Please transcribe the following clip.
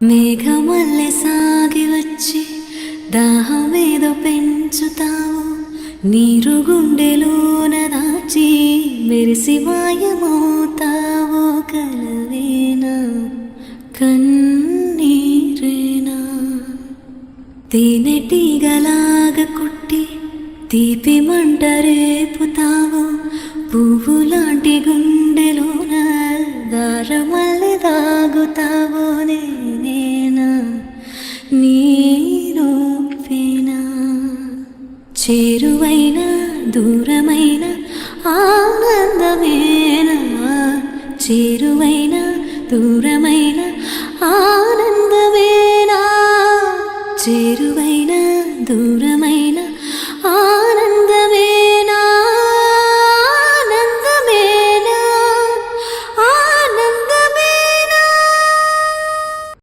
మేఘమల్లె సాగి వచ్చి దాహమేదో పెంచుతావు, నీరు గుండెలోన దాచి మెరిసి మాయమవుతావు. కలవేనా కన్నీరేనా తేనెటీగలాగ కుట్టి తీపి మంట రేపుతావు, పువ్వులాంటి గుండెలోన దారమల్లె దాగుతావు. నేనేనా నీరూపేనా చేరువైన దూరమైన ఆనందమేనా, చేరువైన దూరమైన ఆనందమేనా, చేరువైన దూరమైన